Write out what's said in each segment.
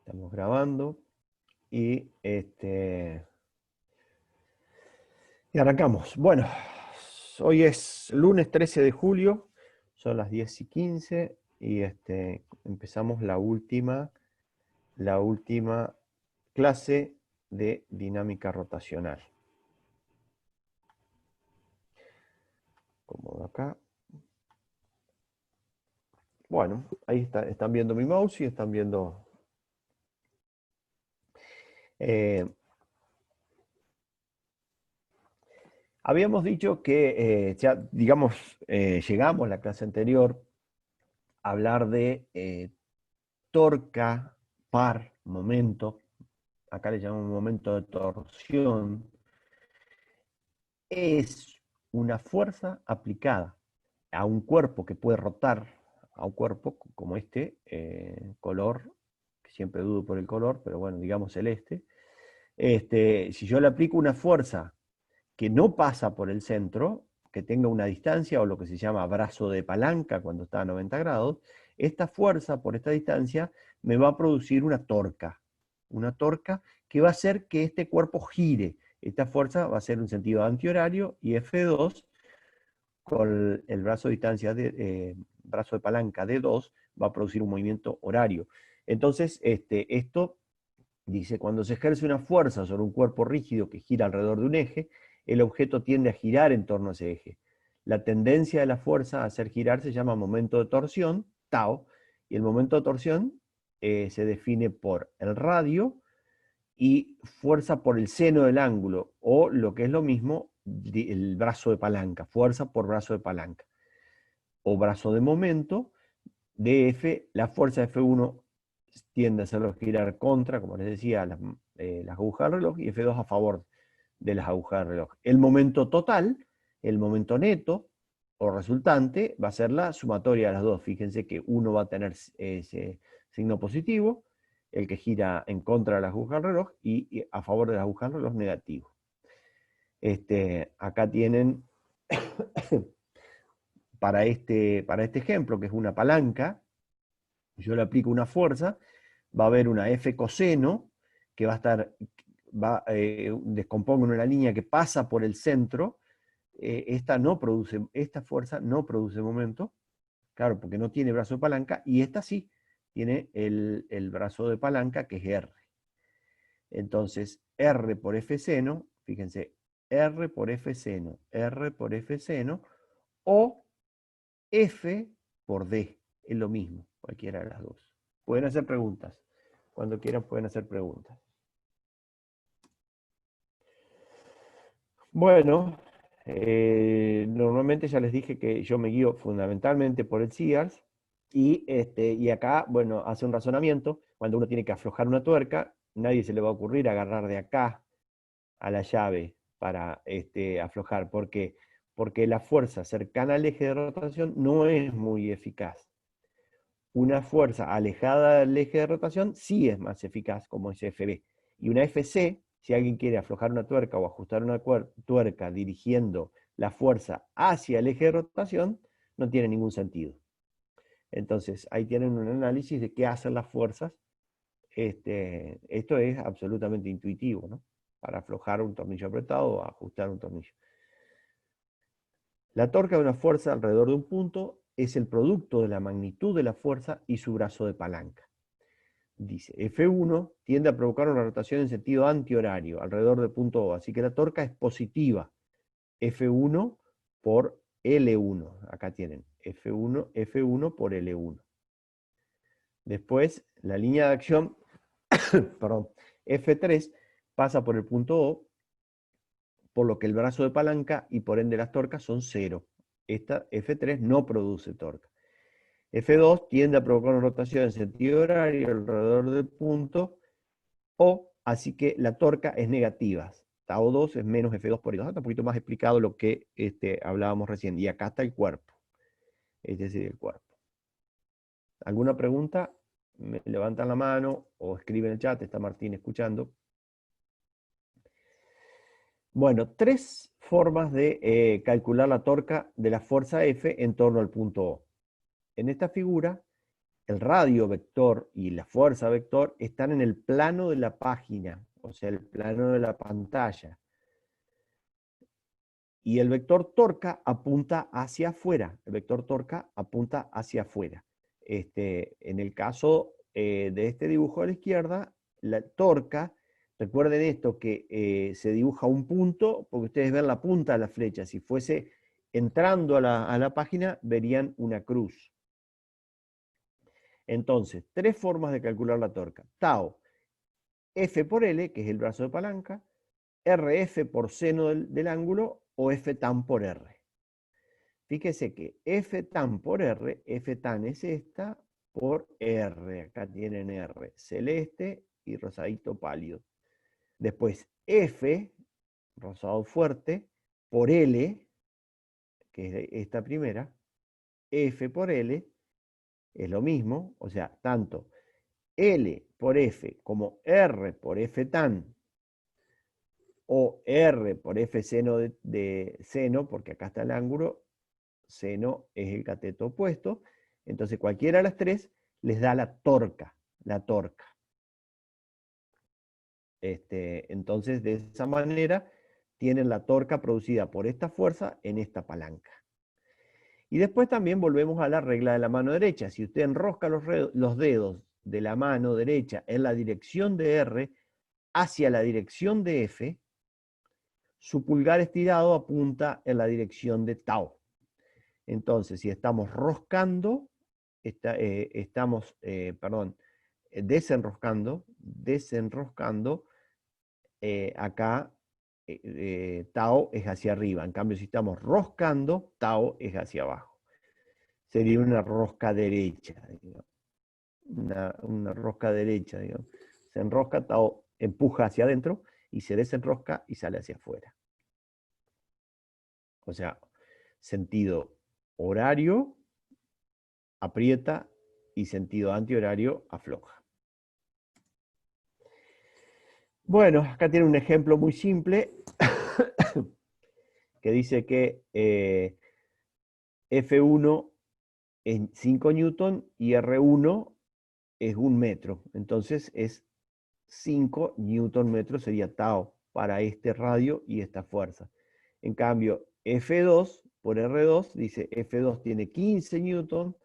Estamos grabando y, y arrancamos. Bueno, hoy es lunes 13 de julio, son las 10:15 y empezamos la última clase de dinámica rotacional. Como acá. Bueno, ahí están viendo mi mouse y están viendo... habíamos dicho que ya, digamos, llegamos la clase anterior a hablar de torca, par, momento. Acá le llamamos momento de torsión. Es una fuerza aplicada a un cuerpo que puede rotar, a un cuerpo como color, que siempre dudo por el color, pero bueno, digamos celeste. Si yo le aplico una fuerza que no pasa por el centro, que tenga una distancia o lo que se llama brazo de palanca cuando está a 90 grados, esta fuerza por esta distancia me va a producir una torca que va a hacer que este cuerpo gire. Esta fuerza va a ser en sentido antihorario y F2 con el brazo de distancia brazo de palanca de 2 va a producir un movimiento horario. Entonces, esto dice, cuando se ejerce una fuerza sobre un cuerpo rígido que gira alrededor de un eje, el objeto tiende a girar en torno a ese eje. La tendencia de la fuerza a hacer girar se llama momento de torsión, tau, y el momento de torsión se define por el radio y fuerza por el seno del ángulo, o lo que es lo mismo, el brazo de palanca, fuerza por brazo de palanca, o brazo de momento, dF, la fuerza F1 tiende a hacerlo girar contra, como les decía, las agujas del reloj, y F2 a favor de las agujas del reloj. El momento total, el momento neto o resultante, va a ser la sumatoria de las dos. Fíjense que uno va a tener ese signo positivo, el que gira en contra de las agujas del reloj, y a favor de las agujas del reloj negativo. Acá tienen para este ejemplo, que es una palanca, yo le aplico una fuerza, va a haber una F coseno que va a estar, descompongo en una línea que pasa por el centro. Esta fuerza no produce momento, claro, porque no tiene brazo de palanca, y esta sí tiene el brazo de palanca, que es R. Entonces, R por F seno, fíjense, R por F seno, o F por D, es lo mismo, cualquiera de las dos. Pueden hacer preguntas, cuando quieran pueden hacer preguntas. Bueno, normalmente ya les dije que yo me guío fundamentalmente por el Sears, y acá, bueno, hace un razonamiento. Cuando uno tiene que aflojar una tuerca, nadie se le va a ocurrir agarrar de acá a la llave para aflojar. ¿Por qué? Porque la fuerza cercana al eje de rotación no es muy eficaz. Una fuerza alejada del eje de rotación sí es más eficaz, como es FB. Y una FC, si alguien quiere aflojar una tuerca o ajustar una tuerca dirigiendo la fuerza hacia el eje de rotación, no tiene ningún sentido. Entonces, ahí tienen un análisis de qué hacen las fuerzas. Esto es absolutamente intuitivo, ¿no? Para aflojar un tornillo apretado o ajustar un tornillo. La torca de una fuerza alrededor de un punto es el producto de la magnitud de la fuerza y su brazo de palanca. Dice, F1 tiende a provocar una rotación en sentido antihorario alrededor del punto O, así que la torca es positiva. F1 por L1, acá tienen, F1 por L1. Después, la línea de acción, perdón, F3 pasa por el punto O, por lo que el brazo de palanca y por ende las torcas son 0. Esta F3 no produce torca. F2 tiende a provocar una rotación en sentido horario alrededor del punto O, así que la torca es negativa. Tau 2 es menos F2 por I2. Está un poquito más explicado lo que hablábamos recién. Y acá está el cuerpo. Es decir, el cuerpo. ¿Alguna pregunta? Me levantan la mano o escriben en el chat. Está Martín escuchando. Bueno, 3 formas de calcular la torca de la fuerza F en torno al punto O. En esta figura el radio vector y la fuerza vector están en el plano de la página, o sea, el plano de la pantalla. Y el vector torca apunta hacia afuera. El vector torca apunta hacia afuera. En el caso de este dibujo a la izquierda, la torca, recuerden esto, que se dibuja un punto, porque ustedes ven la punta de la flecha. Si fuese entrando a la página, verían una cruz. Entonces, tres formas de calcular la torca. Tau, F por L, que es el brazo de palanca, RF por seno del ángulo, o F tan por R. Fíjese que F tan por R, F tan es esta, por R. Acá tienen R, celeste y rosadito pálido. Después F, rosado fuerte, por L, que es esta primera. F por L es lo mismo, o sea, tanto L por F como R por F tan, o R por F seno de seno, porque acá está el ángulo, seno es el cateto opuesto, entonces cualquiera de las tres les da la torca, entonces de esa manera tienen la torca producida por esta fuerza en esta palanca. Y después también volvemos a la regla de la mano derecha. Si usted enrosca los dedos de la mano derecha en la dirección de R hacia la dirección de F, su pulgar estirado apunta en la dirección de tau. Entonces, si estamos roscando, desenroscando, acá tau es hacia arriba. En cambio, si estamos roscando, tau es hacia abajo. Sería una rosca derecha, digamos. Una rosca derecha, digamos. Se enrosca, tau empuja hacia adentro y se desenrosca y sale hacia afuera. O sea, sentido horario aprieta y sentido antihorario afloja. Bueno, acá tiene un ejemplo muy simple que dice que F1 es 5 newton y R1 es 1 metro. Entonces es 5 newton metro sería tau para este radio y esta fuerza. En cambio, F2 por R2 dice F2 tiene 15 newton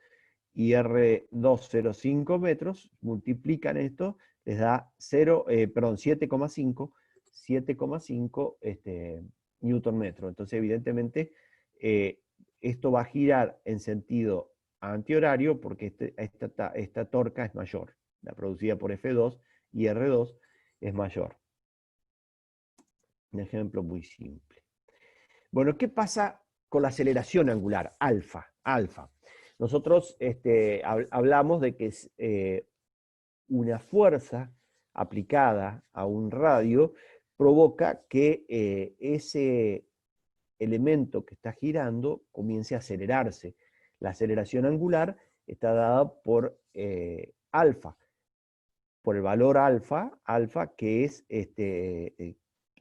y R2 0,5 metros, multiplican esto, les da 7,5 newton metro. Entonces, evidentemente, esto va a girar en sentido antihorario porque esta torca es mayor. La producida por F2 y R2 es mayor. Un ejemplo muy simple. Bueno, ¿qué pasa con la aceleración angular? Alfa. Nosotros hablamos de que es una fuerza aplicada a un radio provoca que ese elemento que está girando comience a acelerarse. La aceleración angular está dada por alfa, por el valor alfa que es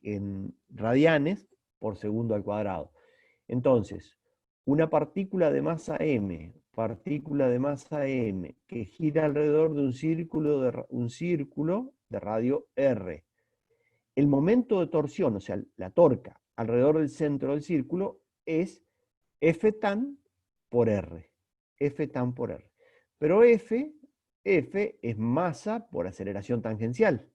en radianes por segundo al cuadrado. Entonces, una partícula de masa m, que gira alrededor de un círculo de radio r. El momento de torsión, o sea, la torca, alrededor del centro del círculo es F tan por R. F tan por R. Pero F es masa por aceleración tangencial.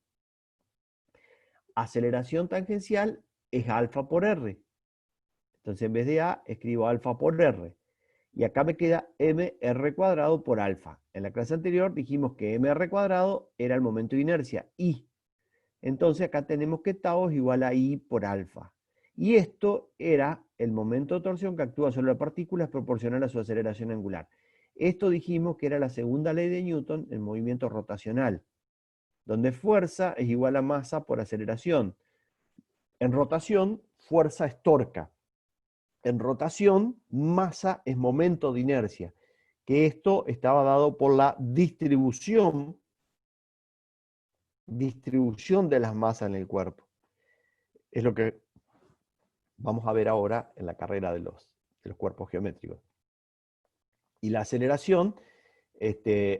Aceleración tangencial es alfa por R. Entonces en vez de A escribo alfa por R. Y acá me queda mr cuadrado por alfa. En la clase anterior dijimos que mr cuadrado era el momento de inercia, I. Entonces acá tenemos que tau es igual a I por alfa. Y esto era el momento de torsión que actúa sobre la partícula es proporcional a su aceleración angular. Esto dijimos que era la segunda ley de Newton en movimiento rotacional, donde fuerza es igual a masa por aceleración. En rotación, fuerza es torca. En rotación, masa es momento de inercia, que esto estaba dado por la distribución de las masas en el cuerpo. Es lo que vamos a ver ahora en la carrera de los cuerpos geométricos. Y la aceleración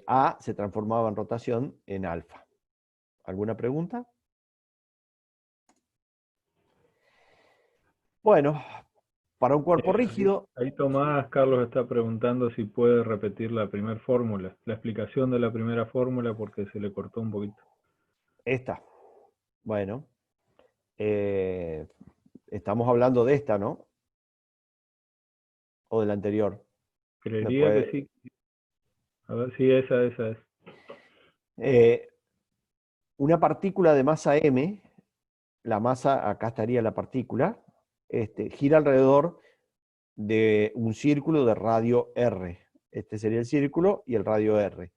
A se transformaba en rotación en alfa. ¿Alguna pregunta? Bueno, para un cuerpo rígido, Ahí Tomás Carlos está preguntando si puede repetir la primera fórmula, la explicación de la primera fórmula porque se le cortó un poquito. esta. Bueno, eh, estamos hablando de esta, ¿no? O de la anterior. ¿Me Creería que puede, sí. A ver, sí, esa es. eh, una partícula de masa m, la masa, acá estaría la partícula, gira alrededor de un círculo de radio r. Este sería el círculo y el radio r.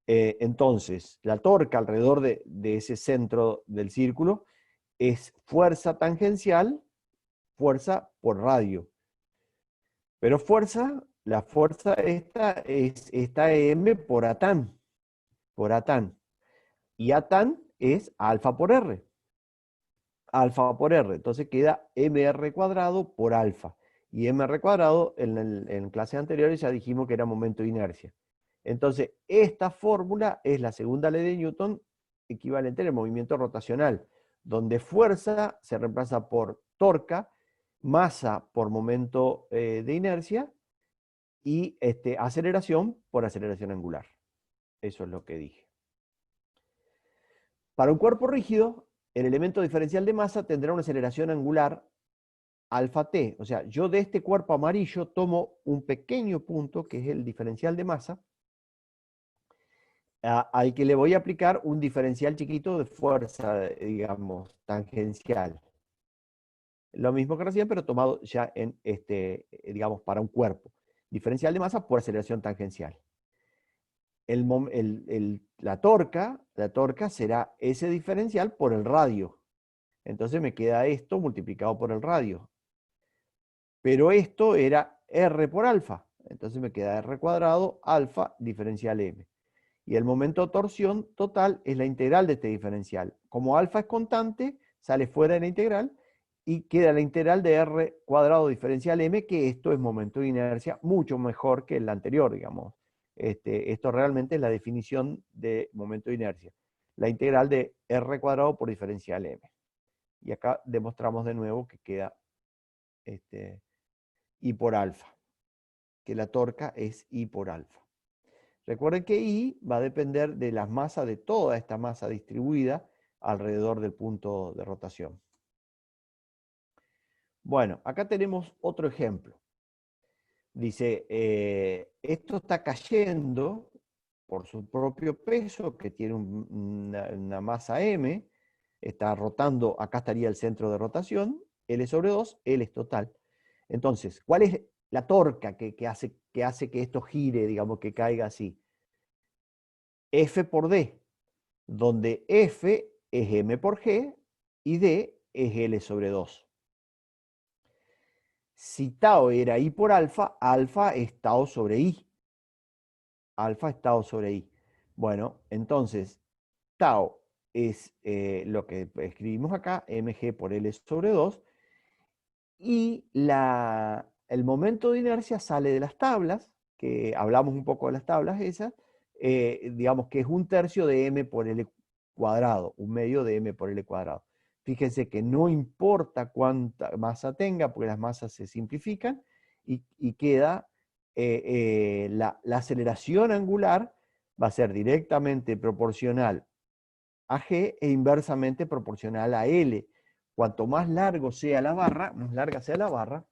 Entonces, la torca alrededor de ese centro del círculo es fuerza tangencial, fuerza por radio. Pero la fuerza esta es esta m por atán, por atán. Y atán es alfa por r. Alfa por r. Entonces queda mr cuadrado por alfa. Y mr cuadrado, en clases anteriores ya dijimos que era momento de inercia. Entonces, esta fórmula es la segunda ley de Newton equivalente al movimiento rotacional, donde fuerza se reemplaza por torca, masa por momento de inercia y aceleración por aceleración angular. Eso es lo que dije. Para un cuerpo rígido, el elemento diferencial de masa tendrá una aceleración angular alfa t. O sea, yo de este cuerpo amarillo tomo un pequeño punto, que es el diferencial de masa, al que le voy a aplicar un diferencial chiquito de fuerza, digamos, tangencial. Lo mismo que recién, pero tomado ya en, digamos, para un cuerpo. Diferencial de masa por aceleración tangencial. La torca será ese diferencial por el radio. Entonces me queda esto multiplicado por el radio. Pero esto era R por alfa. Entonces me queda R cuadrado alfa diferencial M. Y el momento de torsión total es la integral de este diferencial. Como alfa es constante, sale fuera de la integral y queda la integral de R cuadrado diferencial M, que esto es momento de inercia mucho mejor que el anterior, digamos. Esto realmente es la definición de momento de inercia. La integral de R cuadrado por diferencial M. Y acá demostramos de nuevo que queda I por alfa, que la torca es I por alfa. Recuerden que I va a depender de las masas, de toda esta masa distribuida alrededor del punto de rotación. Bueno, acá tenemos otro ejemplo. Dice, esto está cayendo por su propio peso, que tiene una masa m, está rotando, acá estaría el centro de rotación, L sobre 2, L es total. Entonces, ¿cuál es la torca que hace que esto gire, digamos, que caiga así? F por D, donde F es M por G y D es L sobre 2. Si tau era I por alfa, alfa es tau sobre I. Alfa es tau sobre I. Bueno, entonces, tau es lo que escribimos acá, mg por L sobre 2, y el momento de inercia sale de las tablas, que hablamos un poco de las tablas esas, digamos que es un tercio de m por L cuadrado, un medio de m por L cuadrado. Fíjense que no importa cuánta masa tenga, porque las masas se simplifican, y queda la aceleración angular va a ser directamente proporcional a G e inversamente proporcional a L. Cuanto más largo sea la barra, más larga sea la barra,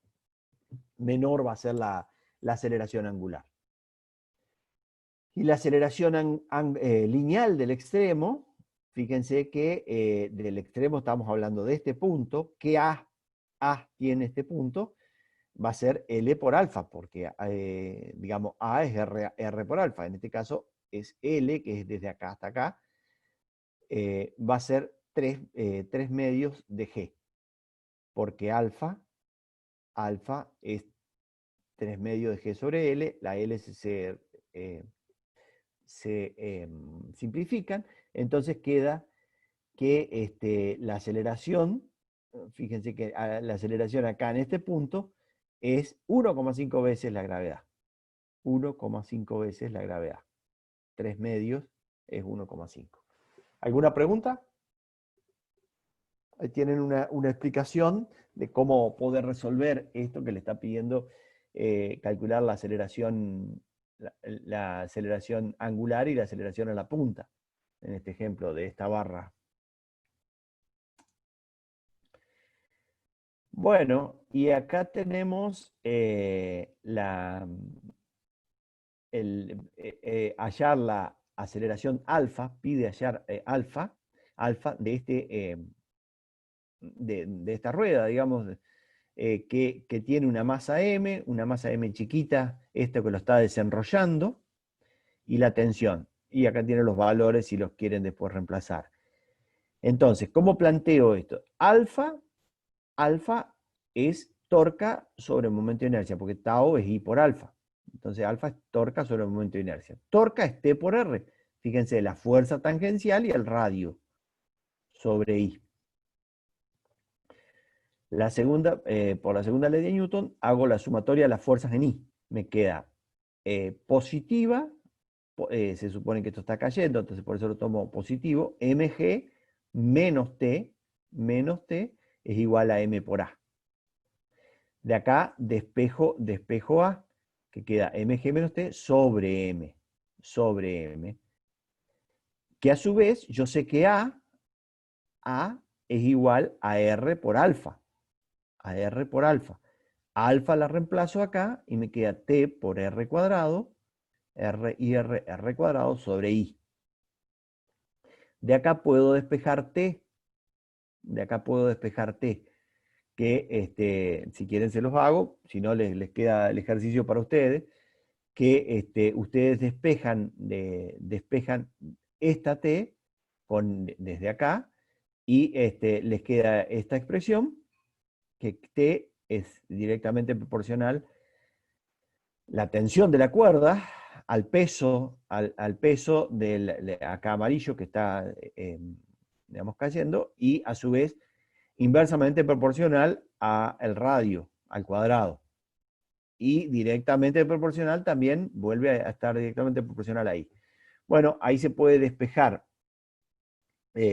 menor va a ser la aceleración angular. Y la aceleración lineal del extremo, fíjense que del extremo estamos hablando de este punto, que A tiene este punto, va a ser L por alfa, porque digamos A es R por alfa, en este caso es L, que es desde acá hasta acá, va a ser 3 medios de G, porque alfa es 3 medios de G sobre L, la L se simplifican, entonces queda que la aceleración, fíjense que la aceleración acá en este punto es 1,5 veces la gravedad. 1,5 veces la gravedad. 3 medios es 1,5. ¿Alguna pregunta? Ahí tienen una explicación de cómo poder resolver esto que le está pidiendo calcular la aceleración, la aceleración angular y la aceleración a la punta, en este ejemplo de esta barra. Bueno, y acá tenemos hallar la aceleración alfa, pide hallar alfa de esta rueda, digamos, que tiene una masa m chiquita, esto que lo está desenrollando, y la tensión. Y acá tiene los valores si los quieren después reemplazar. Entonces, ¿cómo planteo esto? Alfa es torca sobre el momento de inercia, porque tau es I por alfa. Entonces, alfa es torca sobre el momento de inercia. Torca es T por R. Fíjense, la fuerza tangencial y el radio sobre I. Por la segunda ley de Newton, hago la sumatoria de las fuerzas en I. Me queda positiva, se supone que esto está cayendo, entonces por eso lo tomo positivo, mg menos t es igual a m por a. De acá despejo a, que queda mg menos t sobre m, que a su vez yo sé que a es igual a r por alfa, alfa la reemplazo acá y me queda t por r cuadrado, r cuadrado sobre i. De acá puedo despejar t, que si quieren se los hago, si no les queda el ejercicio para ustedes, que ustedes despejan esta t desde acá y les queda esta expresión, que t es directamente proporcional la tensión de la cuerda al peso del acá amarillo que está digamos, cayendo, y a su vez inversamente proporcional al radio, al cuadrado. Y directamente proporcional también vuelve a estar directamente proporcional ahí. Bueno, ahí se puede despejar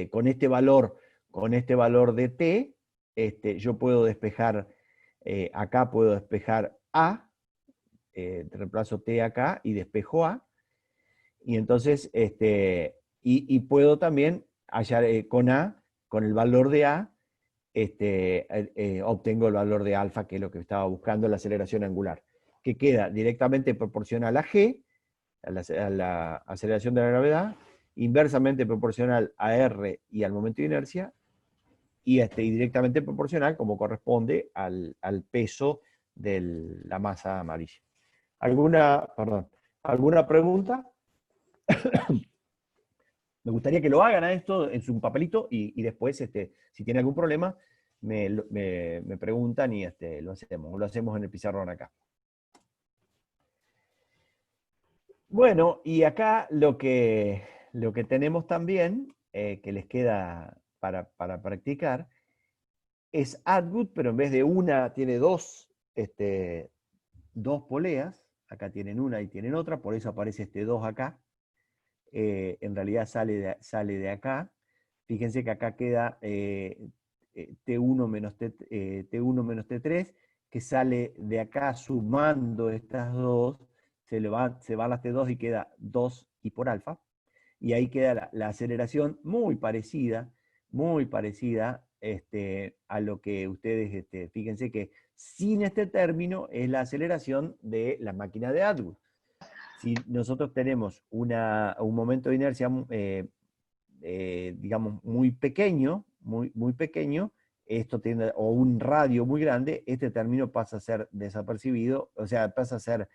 con este valor de t, yo puedo despejar, acá puedo despejar a, reemplazo t acá y despejo a, y entonces, y puedo también hallar con a, con el valor de a, obtengo el valor de alfa, que es lo que estaba buscando, la aceleración angular, que queda directamente proporcional a g, a la aceleración de la gravedad, inversamente proporcional a r y al momento de inercia, y directamente proporcional, como corresponde, al peso de la masa amarilla. ¿Alguna pregunta? Me gustaría que lo hagan a esto en su papelito y después, si tienen algún problema, me preguntan y lo hacemos en el pizarrón acá. Bueno, y acá lo que tenemos también, que les queda para practicar, es Atwood, pero en vez de una, tiene dos poleas. Acá tienen una y tienen otra, por eso aparece este 2 acá. En realidad sale de acá. Fíjense que acá queda T1 menos T1 menos T3, que sale de acá sumando estas dos, se van las T2 y queda 2 y por alfa. Y ahí queda la aceleración muy parecida a lo que ustedes, fíjense que sin este término es la aceleración de la máquina de Atwood. Si nosotros tenemos un momento de inercia, digamos, muy pequeño, esto tiene, o un radio muy grande, este término pasa a ser desapercibido, o sea, pasa a ser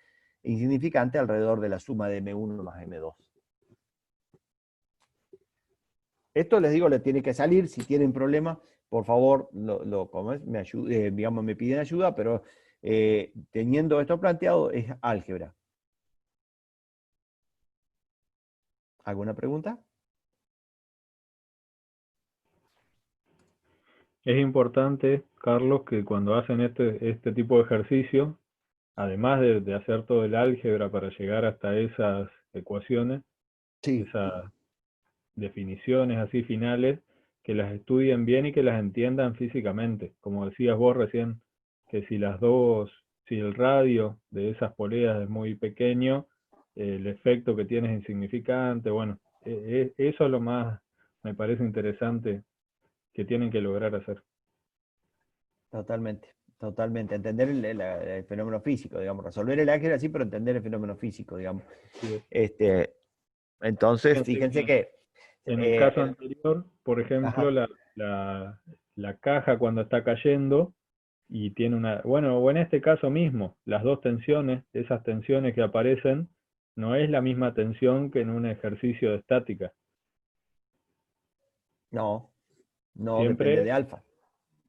insignificante alrededor de la suma de M1 más M2. Esto les digo, le tiene que salir. Si tienen problemas, por favor, me piden ayuda, pero teniendo esto planteado, es álgebra. ¿Alguna pregunta? Es importante, Carlos, que cuando hacen este tipo de ejercicio, además de hacer todo el álgebra para llegar hasta esas ecuaciones, Sí, esas definiciones así finales, que las estudien bien y que las entiendan físicamente. Como decías vos recién, que si el radio de esas poleas es muy pequeño, el efecto que tiene es insignificante. Bueno, eso es lo más, me parece interesante que tienen que lograr hacer. totalmente, totalmente. Entender el fenómeno físico, digamos, resolver el álgebra sí, pero entender el fenómeno físico, digamos. Así es. Este, entonces, Fíjense fíjense que que en el caso el- anterior, por ejemplo, ajá, la caja cuando está cayendo y tiene una, bueno, o en este caso mismo, las dos tensiones, esas tensiones que aparecen, no es la misma tensión que en un ejercicio de estática. no, no depende Siempre de alfa.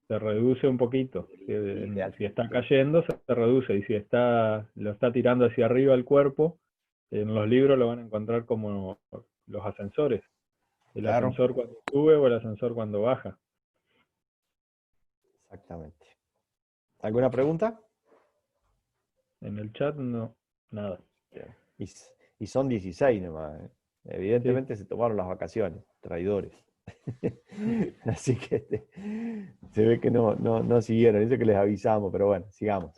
se reduce un poquito. Y de alfa, Si está sí. cayendo, se reduce. Y si lo está tirando hacia arriba el cuerpo, en los libros lo van a encontrar como los ascensores. El Claro, ascensor cuando sube o el ascensor cuando baja. exactamente. ¿Alguna pregunta? En el chat no, nada. Bien. Y son 16 nomás, ¿eh? Sí, Evidentemente se tomaron las vacaciones, traidores. Así que se ve que no siguieron, eso que les avisamos, pero bueno, sigamos.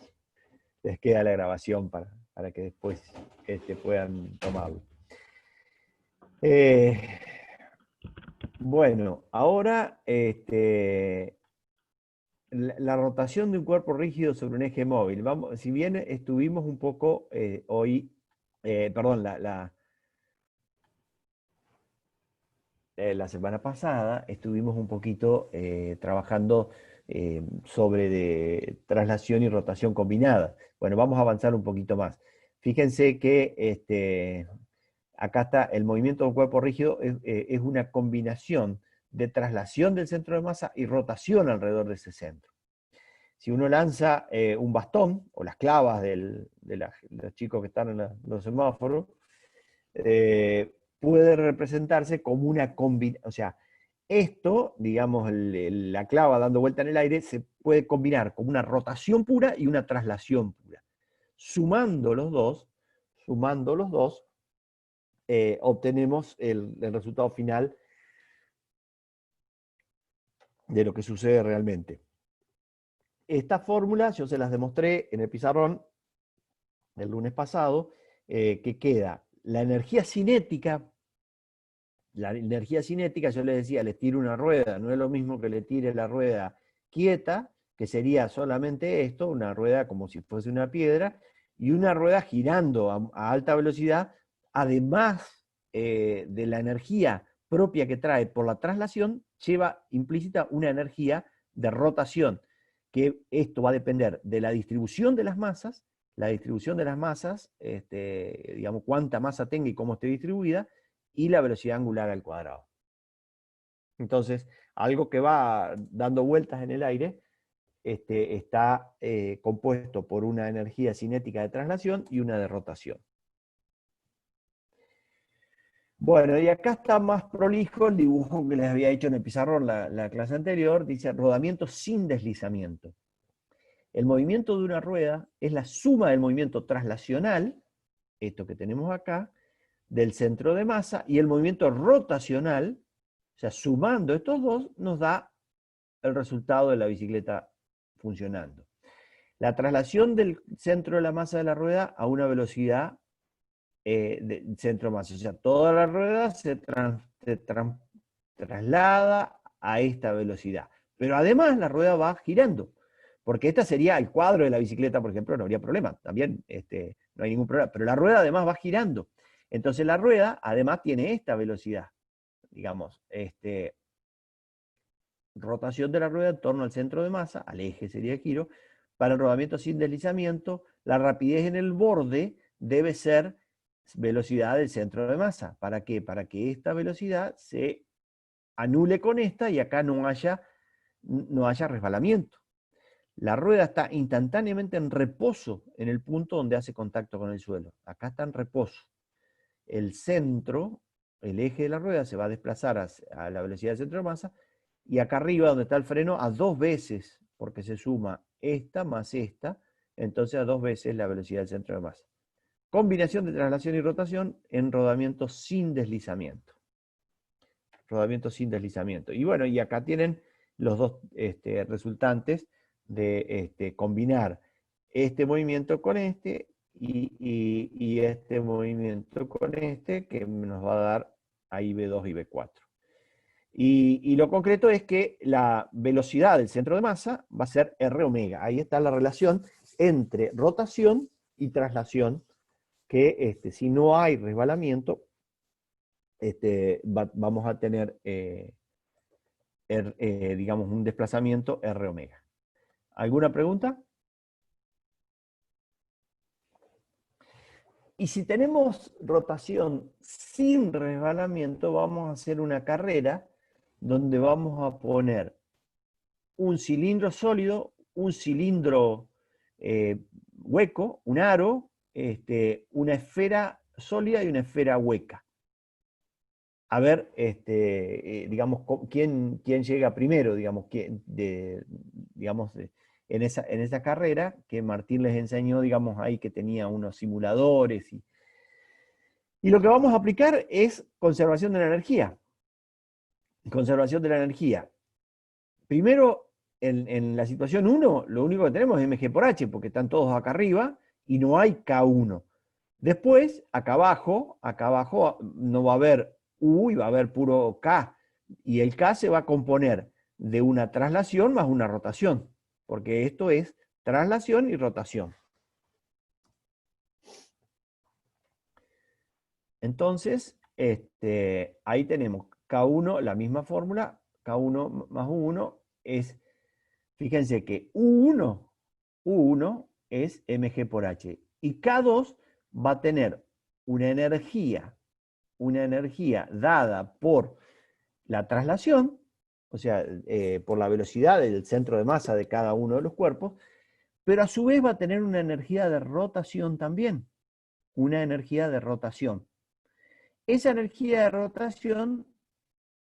Les queda la grabación para que después puedan tomarlo. Eh, bueno, ahora la rotación de un cuerpo rígido sobre un eje móvil. Vamos, si bien estuvimos un poco hoy, perdón, la semana pasada estuvimos un poquito trabajando sobre de traslación y rotación combinada. Bueno, vamos a avanzar un poquito más. Fíjense que acá está el movimiento del cuerpo rígido, es una combinación de traslación del centro de masa y rotación alrededor de ese centro. Si uno lanza un bastón o las clavas de los chicos que están en los semáforos, puede representarse como una combinación, o sea, esto, digamos, la clava dando vuelta en el aire, se puede combinar como una rotación pura y una traslación pura. Sumando sumando los dos, obtenemos el resultado final de lo que sucede realmente. Esta fórmula yo se las demostré en el pizarrón el lunes pasado, que queda la energía cinética. La energía cinética, yo les decía, les tiro una rueda, no es lo mismo que le tire la rueda quieta, que sería solamente esto, una rueda como si fuese una piedra, y una rueda girando a alta velocidad, además de la energía propia que trae por la traslación, lleva implícita una energía de rotación, que esto va a depender de la distribución de las masas, digamos, cuánta masa tenga y cómo esté distribuida, y la velocidad angular al cuadrado. Entonces, algo que va dando vueltas en el aire está compuesto por una energía cinética de traslación y una de rotación. Bueno, y acá está más prolijo el dibujo que les había hecho en el pizarrón la clase anterior, dice rodamiento sin deslizamiento. El movimiento de una rueda es la suma del movimiento traslacional, esto que tenemos acá, del centro de masa, y el movimiento rotacional, o sea, sumando estos dos, nos da el resultado de la bicicleta funcionando. La traslación del centro de la masa de la rueda a una velocidad de centro masa, o sea, toda la rueda traslada a esta velocidad. Pero además la rueda va girando, porque este sería el cuadro de la bicicleta, por ejemplo, no habría problema, también no hay ningún problema, pero la rueda además va girando. Entonces la rueda además tiene esta velocidad, digamos, rotación de la rueda en torno al centro de masa, al eje sería el giro. Para el rodamiento sin deslizamiento, la rapidez en el borde debe ser velocidad del centro de masa. ¿Para qué? Para que esta velocidad se anule con esta y acá no haya resbalamiento. La rueda está instantáneamente en reposo en el punto donde hace contacto con el suelo. Acá está en reposo. El centro, el eje de la rueda se va a desplazar a la velocidad del centro de masa, y acá arriba donde está el freno a 2 veces, porque se suma esta más esta, entonces a 2 veces la velocidad del centro de masa. Combinación de traslación y rotación en rodamiento sin deslizamiento. Rodamiento sin deslizamiento. Y bueno, y acá tienen los dos resultantes de combinar este movimiento con este y este movimiento con este, que nos va a dar ahí V2 y V4. Y lo concreto es que la velocidad del centro de masa va a ser R omega. Ahí está la relación entre rotación y traslación, que si no hay resbalamiento, vamos a tener, digamos, un desplazamiento R omega. ¿Alguna pregunta? Y si tenemos rotación sin resbalamiento, vamos a hacer una carrera donde vamos a poner un cilindro sólido, un cilindro hueco, un aro, una esfera sólida y una esfera hueca. A ver, digamos, quién llega primero, digamos, en esa carrera que Martín les enseñó, digamos, ahí que tenía unos simuladores. Y lo que vamos a aplicar es conservación de la energía. Conservación de la energía. Primero, en la situación 1, lo único que tenemos es mg por h, porque están todos acá arriba y no hay K1. Después, acá abajo no va a haber U y va a haber puro K. Y el K se va a componer de una traslación más una rotación, porque esto es traslación y rotación. Entonces, ahí tenemos K1, la misma fórmula, K1 más U1 es, fíjense que U1 es mg por h, y K2 va a tener una energía dada por la traslación, o sea, por la velocidad del centro de masa de cada uno de los cuerpos, pero a su vez va a tener una energía de rotación también, una energía de rotación. Esa energía de rotación,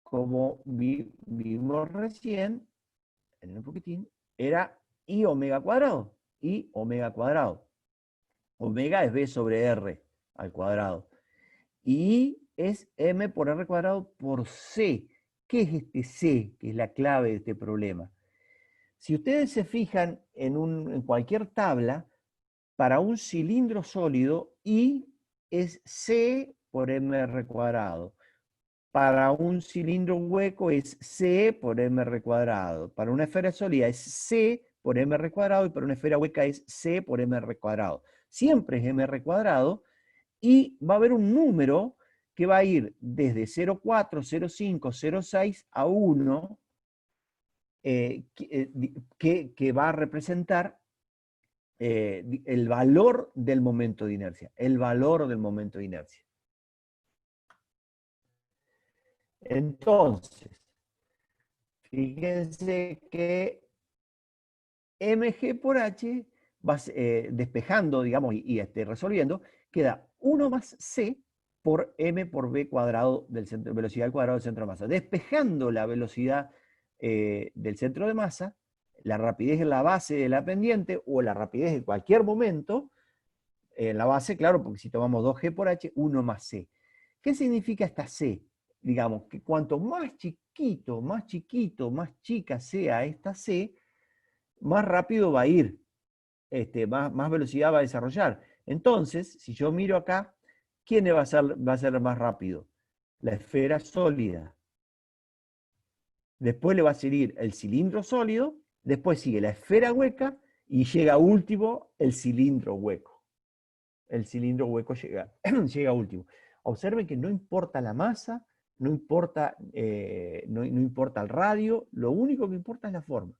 como vimos recién, en un poquitín, era I omega cuadrado. I omega cuadrado. Omega es B sobre R al cuadrado. Y es M por R cuadrado por C. ¿Qué es este C? Que es la clave de este problema. Si ustedes se fijan en cualquier tabla, para un cilindro sólido, I es C por mr cuadrado. Para un cilindro hueco es C por mr cuadrado. Para una esfera sólida es C por mr cuadrado y para una esfera hueca es C por mr cuadrado. Siempre es mr cuadrado y va a haber un número que va a ir desde 0,4, 0,5, 0,6 a 1, que va a representar el valor del momento de inercia. El valor del momento de inercia. Entonces, fíjense que mg por h, despejando, digamos, y resolviendo, queda 1 más c por m por v cuadrado del centro, velocidad al cuadrado del centro de masa. Despejando la velocidad del centro de masa, la rapidez en la base de la pendiente o la rapidez en cualquier momento, en la base, claro, porque si tomamos 2g por h, 1 más c. ¿Qué significa esta c? Digamos que cuanto más chiquito, más chica sea esta c, más rápido va a ir, más velocidad va a desarrollar. Entonces, si yo miro acá, ¿quién va a ser más rápido? La esfera sólida. Después le va a seguir el cilindro sólido, después sigue la esfera hueca y llega último el cilindro hueco. El cilindro hueco llega, llega último. Observen que no importa la masa, no importa el radio, lo único que importa es la forma.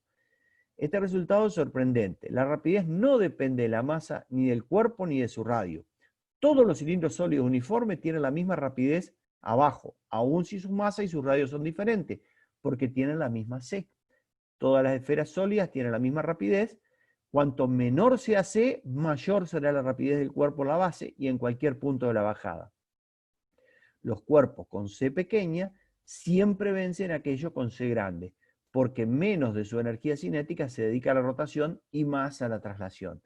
Este resultado es sorprendente. La rapidez no depende de la masa, ni del cuerpo, ni de su radio. Todos los cilindros sólidos uniformes tienen la misma rapidez abajo, aun si su masa y su radio son diferentes, porque tienen la misma C. Todas las esferas sólidas tienen la misma rapidez. Cuanto menor sea C, mayor será la rapidez del cuerpo en la base y en cualquier punto de la bajada. Los cuerpos con C pequeña siempre vencen a aquellos con C grande, porque menos de su energía cinética se dedica a la rotación y más a la traslación.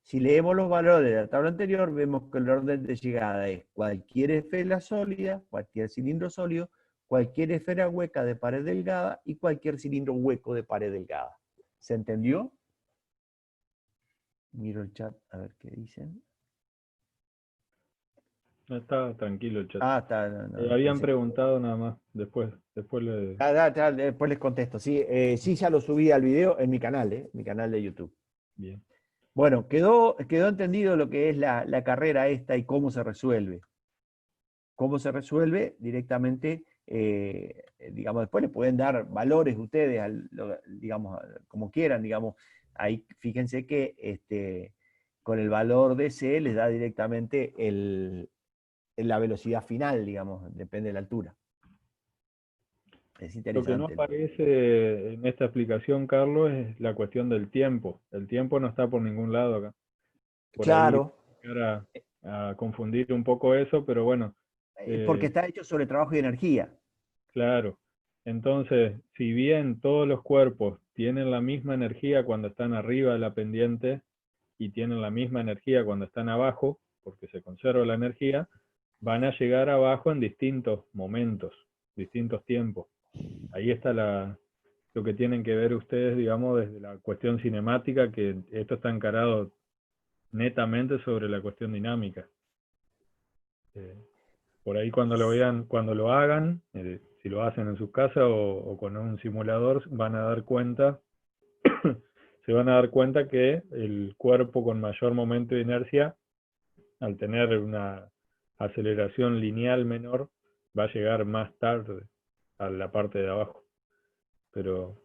Si leemos los valores de la tabla anterior, vemos que el orden de llegada es cualquier esfera sólida, cualquier cilindro sólido, cualquier esfera hueca de pared delgada y cualquier cilindro hueco de pared delgada. ¿Se entendió? Miro el chat a ver qué dicen. No está tranquilo el chat. Ah, está. No, Habían preguntado nada más. Después le... después les contesto. Sí, sí, ya lo subí al video en mi canal de YouTube. Bien. Bueno, quedó entendido lo que es la carrera esta y cómo se resuelve. Cómo se resuelve directamente, digamos, después le pueden dar valores ustedes, digamos, como quieran, digamos. Ahí fíjense que con el valor de C les da directamente la velocidad final, digamos, depende de la altura. Es Lo que no interesante. aparece en esta explicación, Carlos, es la cuestión del tiempo. El tiempo no está por ningún lado acá. Por ahí Claro, llegar a confundir un poco eso, pero bueno, porque está hecho sobre trabajo y energía. claro. Entonces, si bien todos los cuerpos tienen la misma energía cuando están arriba de la pendiente y tienen la misma energía cuando están abajo, porque se conserva la energía, van a llegar abajo en distintos momentos, distintos tiempos. Ahí está lo que tienen que ver ustedes, digamos, desde la cuestión cinemática, que esto está encarado netamente sobre la cuestión dinámica. Por ahí cuando lo vean, cuando lo hagan, si lo hacen en sus casas o con un simulador, van a dar cuenta, se van a dar cuenta que el cuerpo con mayor momento de inercia, al tener una aceleración lineal menor, va a llegar más tarde a la parte de abajo. Pero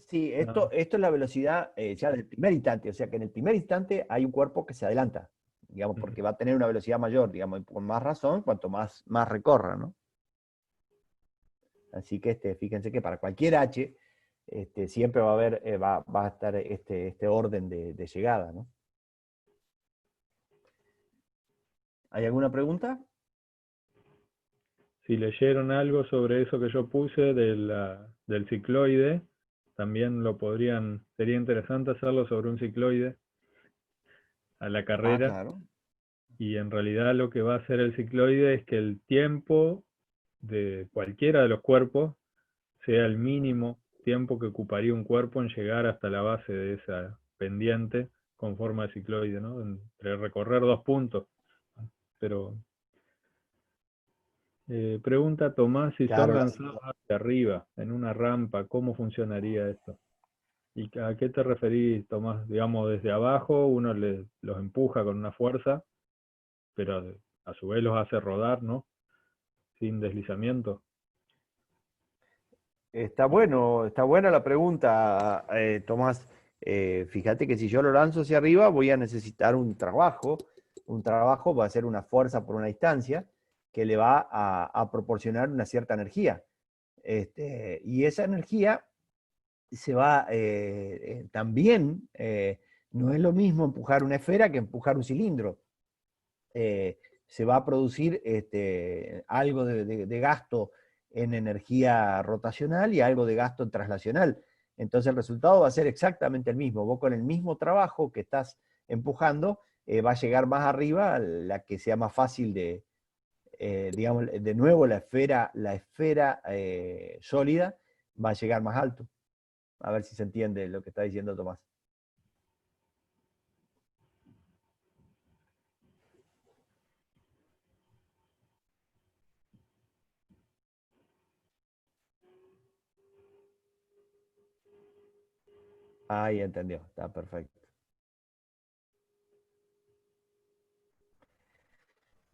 Sí, nada. esto es la velocidad ya del primer instante, o sea que en el primer instante hay un cuerpo que se adelanta, digamos, porque va a tener una velocidad mayor, digamos, y con más razón, cuanto más recorra, ¿no? Así que fíjense que para cualquier H, siempre va a haber, va a estar este orden de llegada, ¿no? ¿Hay alguna pregunta? Si leyeron algo sobre eso que yo puse del cicloide, también lo podrían, sería interesante hacerlo sobre un cicloide a la Ah, carrera, claro. y en realidad lo que va a hacer el cicloide es que el tiempo de cualquiera de los cuerpos sea el mínimo tiempo que ocuparía un cuerpo en llegar hasta la base de esa pendiente con forma de cicloide, ¿no? Entre recorrer dos puntos. Pero pregunta Tomás, si sos Claro, lanzado hacia arriba, en una rampa, ¿cómo funcionaría esto? ¿Y a qué te referís, Tomás? Digamos, desde abajo uno los empuja con una fuerza, pero a su vez los hace rodar, ¿no? Sin deslizamiento. está bueno, está buena la pregunta, Tomás. Fíjate que si yo lo lanzo hacia arriba, voy a necesitar un trabajo va a ser una fuerza por una distancia que le va a proporcionar una cierta energía. Y esa energía se va también, no es lo mismo empujar una esfera que empujar un cilindro. Se va a producir algo de gasto en energía rotacional y algo de gasto en traslacional. Entonces el resultado va a ser exactamente el mismo. Vos con el mismo trabajo que estás empujando, va a llegar más arriba, la que sea más fácil digamos, de nuevo la esfera sólida va a llegar más alto. A ver si se entiende lo que está diciendo Tomás. Ahí entendió, está perfecto.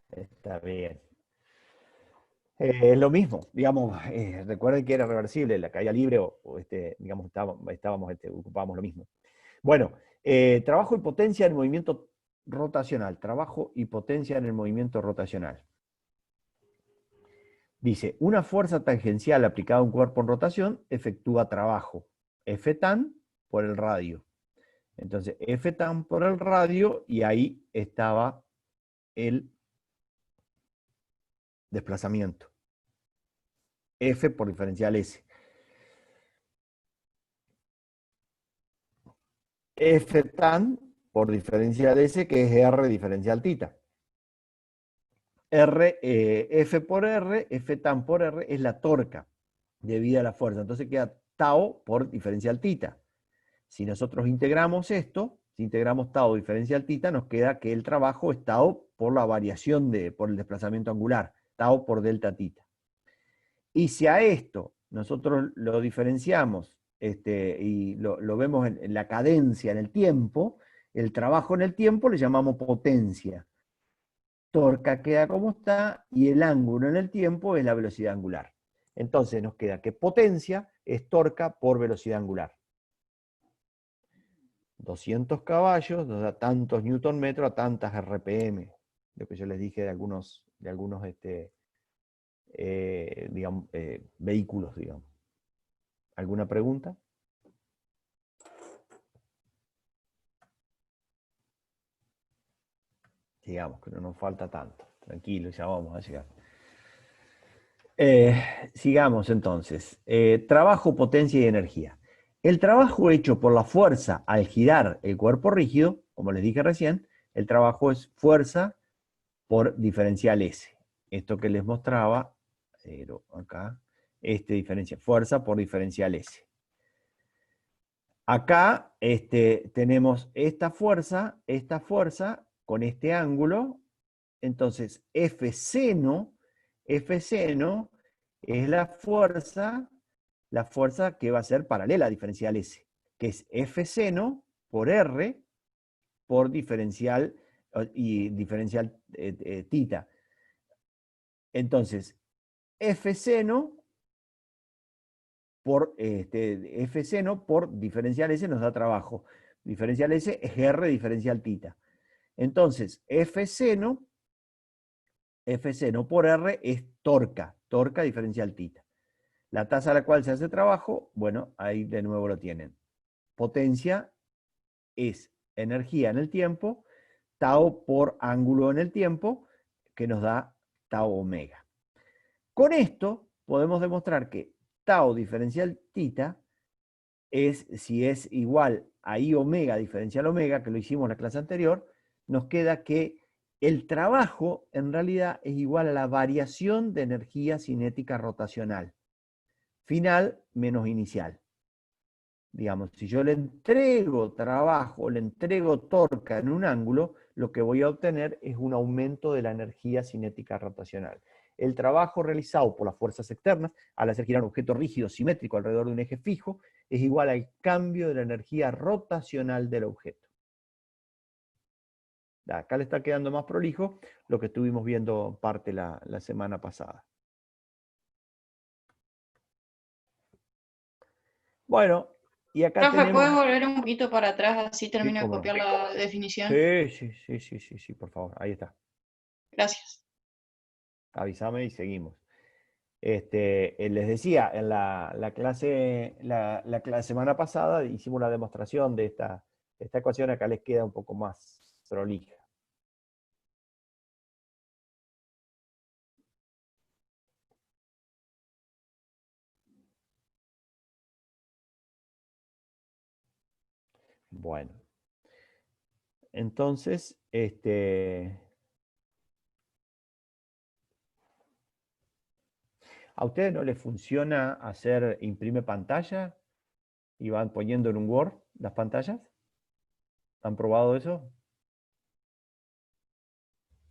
Está bien. Es lo mismo, digamos, recuerden que era reversible, la caída libre digamos, ocupábamos lo mismo. Bueno, trabajo y potencia en el movimiento rotacional, trabajo y potencia en el movimiento rotacional. Dice, una fuerza tangencial aplicada a un cuerpo en rotación efectúa trabajo, F tan por el radio. Entonces, F tan por el radio, y ahí estaba el desplazamiento. F por diferencial S. F tan por diferencial S, que es R diferencial tita. F por R, F tan por R es la torca debida a la fuerza. Entonces queda tau por diferencial tita. Si nosotros integramos esto, si integramos tau diferencial tita, nos queda que el trabajo es tau por la variación por el desplazamiento angular, tau por delta tita. Y si a esto nosotros lo diferenciamos y lo vemos en la cadencia, en el tiempo, el trabajo en el tiempo le llamamos potencia. Torca queda como está y el ángulo en el tiempo es la velocidad angular. Entonces nos queda que potencia es torca por velocidad angular. 200 caballos nos da tantos newton metro a tantas RPM, lo que yo les dije de algunos digamos, vehículos, digamos. ¿Alguna pregunta? Digamos que no nos falta tanto. Tranquilo, ya vamos a llegar. Sigamos entonces. Trabajo, potencia y energía. El trabajo hecho por la fuerza al girar el cuerpo rígido, como les dije recién, el trabajo es fuerza por diferencial S. Esto que les mostraba, acá, diferencia, fuerza por diferencial S. Acá tenemos esta fuerza con este ángulo. Entonces, F seno es la fuerza que va a ser paralela a diferencial S, que es F seno por R por diferencial y diferencial tita. Entonces, F seno por diferencial S nos da trabajo. Diferencial S es R diferencial tita. Entonces, F seno por R es torca diferencial tita. La tasa a la cual se hace trabajo, bueno, ahí de nuevo lo tienen. Potencia es energía en el tiempo, tau por ángulo en el tiempo, que nos da tau omega. Con esto podemos demostrar que tau diferencial tita si es igual a I omega diferencial omega, que lo hicimos en la clase anterior, nos queda que el trabajo en realidad es igual a la variación de energía cinética rotacional. Final menos inicial. Digamos, si yo le entrego trabajo, le entrego torca en un ángulo, lo que voy a obtener es un aumento de la energía cinética rotacional. El trabajo realizado por las fuerzas externas, al hacer girar un objeto rígido simétrico alrededor de un eje fijo, es igual al cambio de la energía rotacional del objeto. Acá le está quedando más prolijo lo que estuvimos viendo parte la semana pasada. Bueno, y acá Profe, tenemos... ¿puedes volver un poquito para atrás así Sí, termino de cómo no. copiar la definición? Sí, por favor, ahí está. Gracias. Avísame y seguimos. Les decía, en la clase semana pasada hicimos la demostración de esta ecuación, acá les queda un poco más prolija. Bueno, entonces, ¿a ustedes no les funciona hacer imprime pantalla y van poniendo en un Word las pantallas? ¿Han probado eso?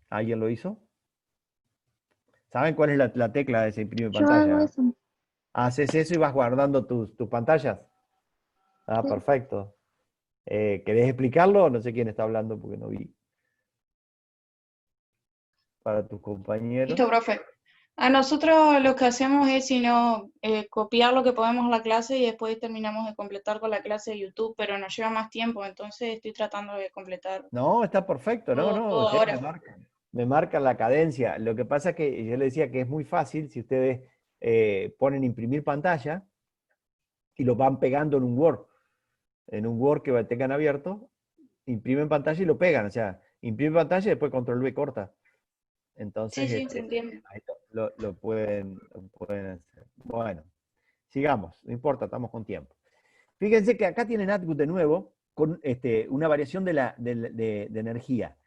¿Alguien lo hizo? ¿Saben cuál es la tecla de ese imprime Yo hago pantalla? eso. Haces eso y vas guardando tus pantallas. Ah, Sí. perfecto. ¿Querés explicarlo? No sé quién está hablando porque no vi. Para tus compañeros. Listo, profe. A nosotros lo que hacemos es, si no, copiar lo que podemos en la clase y después terminamos de completar con la clase de YouTube, pero nos lleva más tiempo, entonces estoy tratando de completar No, está perfecto. No, todo ustedes ahora. me marcan la cadencia. Lo que pasa es que yo les decía que es muy fácil si ustedes ponen imprimir pantalla y lo van pegando en un Word que tengan abierto, imprimen pantalla y lo pegan. O sea, imprimen pantalla y después control V corta. Entonces, Sí, se entiende. ahí lo pueden hacer. Bueno, sigamos, no importa, estamos con tiempo. Fíjense que acá tienen Atwood de nuevo, con una variación de energía.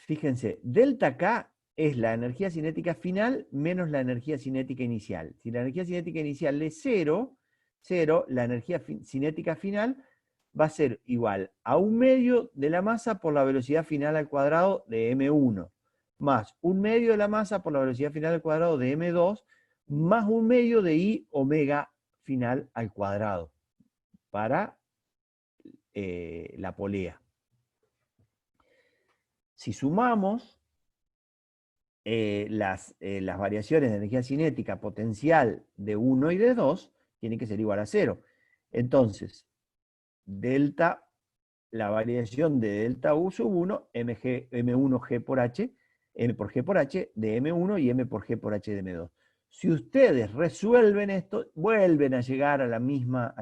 Fíjense, delta K es la energía cinética final menos la energía cinética inicial. Si la energía cinética inicial es 0, la energía cinética final va a ser igual a 1/2 de la masa por la velocidad final al cuadrado de m1, más 1/2 de la masa por la velocidad final al cuadrado de m2, más 1/2 de I omega final al cuadrado para la polea. Si sumamos las variaciones de energía cinética potencial de 1 y de 2, tiene que ser igual a 0. Entonces, delta, la variación de delta U sub 1, M1G por H, M por G por H de M1 y M por G por H de M2. Si ustedes resuelven esto, vuelven a llegar a la misma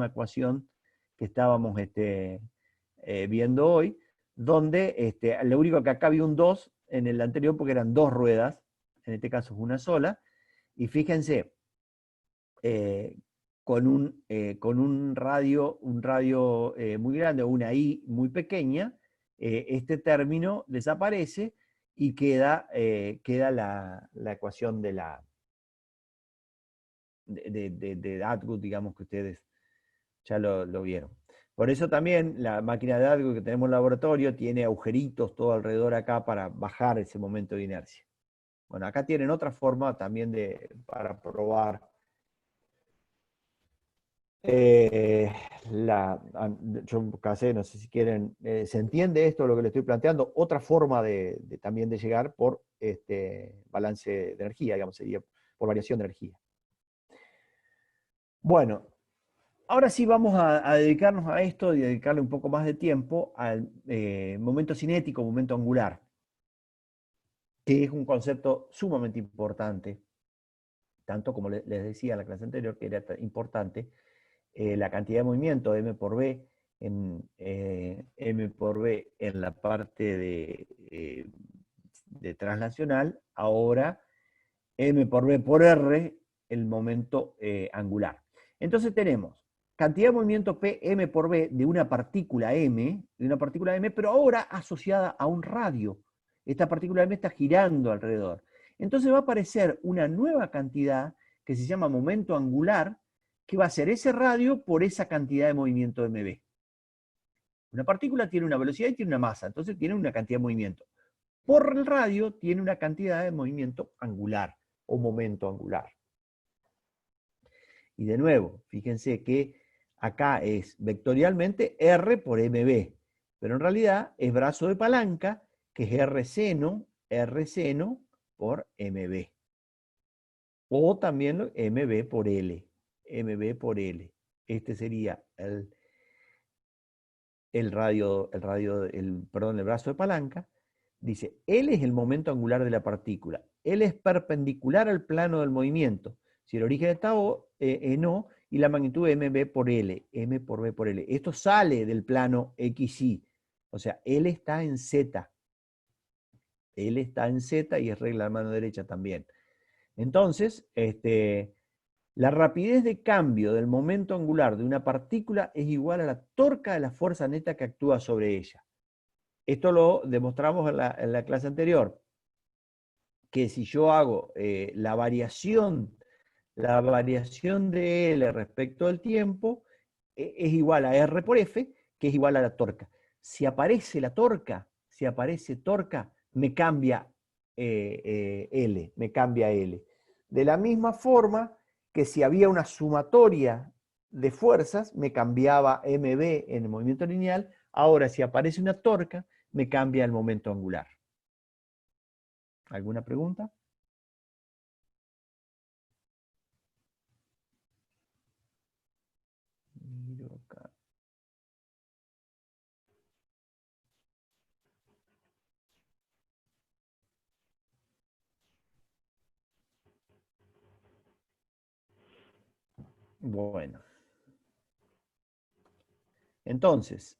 ecuación que estábamos viendo hoy, donde lo único que acá había un 2 en el anterior porque eran 2 ruedas, en este caso es una sola, y fíjense, con un radio muy grande o una I muy pequeña, este término desaparece y queda la ecuación de Atwood, digamos, que ustedes ya lo vieron. Por eso también la máquina de Atwood que tenemos en el laboratorio tiene agujeritos todo alrededor acá para bajar ese momento de inercia. Bueno, acá tienen otra forma también para probar. Yo casi, no sé si quieren, ¿se entiende esto lo que le estoy planteando? Otra forma también de llegar por balance de energía, digamos, sería por variación de energía. Bueno, ahora sí vamos a dedicarnos a esto y dedicarle un poco más de tiempo al momento cinético, momento angular, que es un concepto sumamente importante, tanto como les decía en la clase anterior que era importante, la cantidad de movimiento M por B en la parte de translacional, ahora M por B por R, el momento angular. Entonces tenemos cantidad de movimiento P, M por B de una partícula M, pero ahora asociada a un radio. Esta partícula M está girando alrededor. Entonces va a aparecer una nueva cantidad que se llama momento angular, que va a ser ese radio por esa cantidad de movimiento MB. Una partícula tiene una velocidad y tiene una masa, entonces tiene una cantidad de movimiento. Por el radio tiene una cantidad de movimiento angular o momento angular. Y de nuevo, fíjense que acá es vectorialmente R por MB, pero en realidad es brazo de palanca, que es R seno por MB. O también MB por L. MB por L. Este sería el brazo de palanca. Dice, L es el momento angular de la partícula. L es perpendicular al plano del movimiento. Si el origen está en O y la magnitud de MB por L, M por B por L. Esto sale del plano XY. O sea, L está en Z. L está en Z y es regla de mano derecha también. Entonces, la rapidez de cambio del momento angular de una partícula es igual a la torca de la fuerza neta que actúa sobre ella. Esto lo demostramos en la clase anterior, que si yo hago la variación de L respecto al tiempo, es igual a R por F, que es igual a la torca. Si aparece torca, me cambia L, me cambia L. De la misma forma que si había una sumatoria de fuerzas, me cambiaba MB en el movimiento lineal. Ahora, si aparece una torca, me cambia el momento angular. ¿Alguna pregunta? Miro acá. Bueno. Entonces,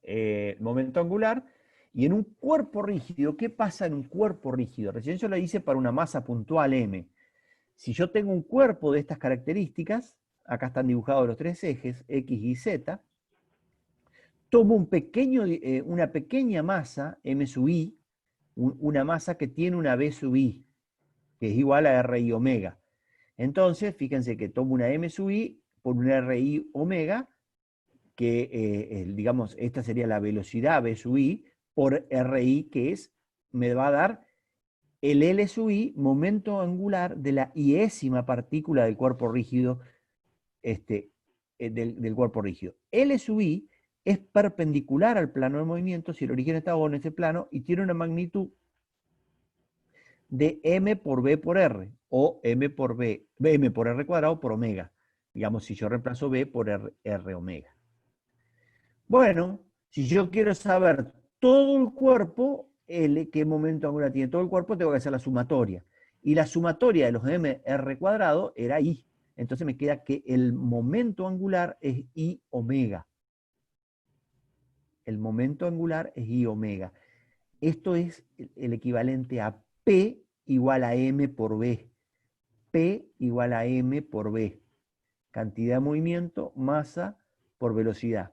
momento angular. Y en un cuerpo rígido, ¿qué pasa en un cuerpo rígido? Recién yo lo hice para una masa puntual M. Si yo tengo un cuerpo de estas características, acá están dibujados los tres ejes, X y Z, tomo una pequeña masa, M sub I, una masa que tiene una B sub I, que es igual a RI omega. Entonces, fíjense que tomo una M sub I por una RI omega, que digamos, esta sería la velocidad B sub I, por RI, que me va a dar el L sub I, momento angular de la iésima partícula del cuerpo rígido, del cuerpo rígido. L sub I es perpendicular al plano de movimiento, si el origen está en ese plano, y tiene una magnitud de M por B por R, o M por R cuadrado por omega. Digamos, si yo reemplazo B por R omega. Bueno, si yo quiero saber todo el cuerpo, L, qué momento angular tiene todo el cuerpo, tengo que hacer la sumatoria. Y la sumatoria de los mr cuadrado era I. Entonces me queda que el momento angular es I omega. El momento angular es I omega. Esto es el equivalente a P igual a M por B. P igual a M por B. Cantidad de movimiento, masa por velocidad.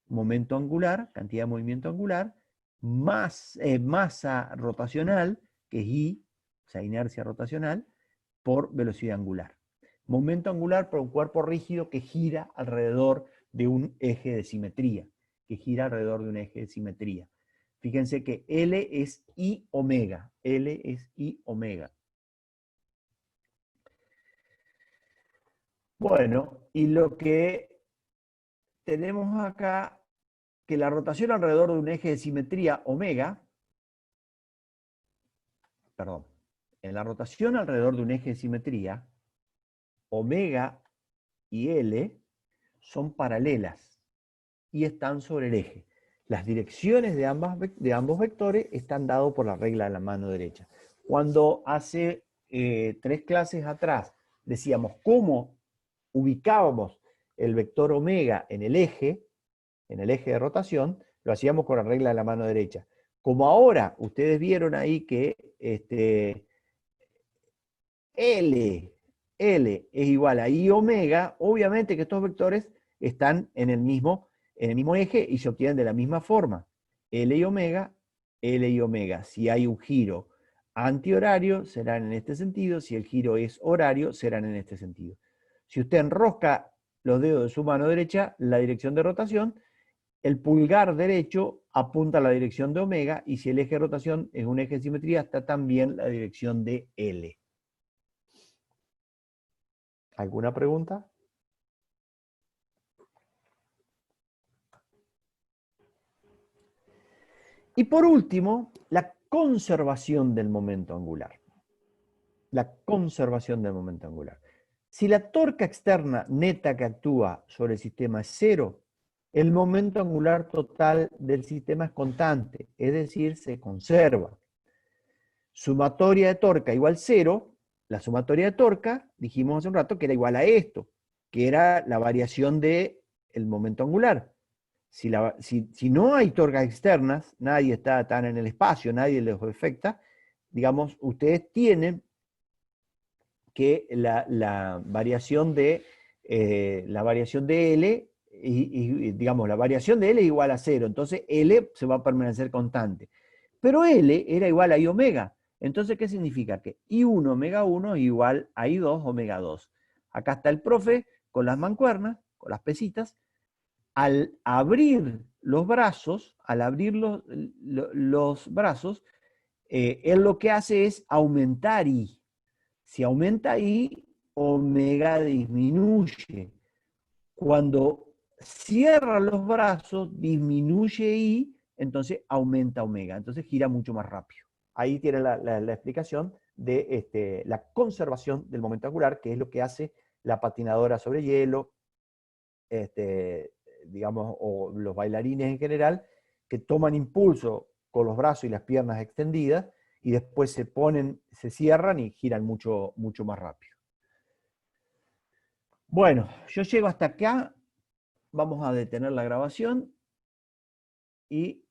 Momento angular, cantidad de movimiento angular, masa rotacional, que es I, o sea, inercia rotacional, por velocidad angular. Momento angular por un cuerpo rígido que gira alrededor de un eje de simetría. Fíjense que L es I omega. L es I omega. Bueno, y lo que tenemos acá, que la rotación alrededor de un eje de simetría omega, en la rotación alrededor de un eje de simetría, omega y L son paralelas y están sobre el eje. Las direcciones de ambos vectores están dados por la regla de la mano derecha. Cuando hace 3 clases atrás decíamos cómo ubicábamos el vector omega en el eje de rotación, lo hacíamos con la regla de la mano derecha. Como ahora ustedes vieron ahí que L es igual a I omega, obviamente que estos vectores están en el mismo eje y se obtienen de la misma forma. L y omega. Si hay un giro antihorario, serán en este sentido. Si el giro es horario, serán en este sentido. Si usted enrosca los dedos de su mano derecha, la dirección de rotación, el pulgar derecho apunta a la dirección de omega, y si el eje de rotación es un eje de simetría, está también la dirección de L. ¿Alguna pregunta? Y por último, la conservación del momento angular. Si la torca externa neta que actúa sobre el sistema es 0, el momento angular total del sistema es constante, es decir, se conserva. Sumatoria de torca igual 0, la sumatoria de torca, dijimos hace un rato que era igual a esto, que era la variación del momento angular. Si no hay torcas externas, nadie está tan en el espacio, nadie les afecta, digamos, ustedes tienen que la variación de L, digamos, la variación de L es igual a 0, entonces L se va a permanecer constante. Pero L era igual a I omega. Entonces, ¿qué significa? Que I1 omega 1 es igual a I2 omega 2. Acá está el profe con las mancuernas, con las pesitas. Al abrir los brazos, él lo que hace es aumentar I. Si aumenta I, omega disminuye. Cuando cierra los brazos, disminuye I, entonces aumenta omega. Entonces gira mucho más rápido. Ahí tiene la explicación de la conservación del momento angular, que es lo que hace la patinadora sobre hielo, digamos, o los bailarines en general, que toman impulso con los brazos y las piernas extendidas, y después se cierran y giran mucho, mucho más rápido. Bueno, yo llego hasta acá, vamos a detener la grabación, y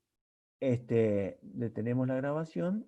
detenemos la grabación.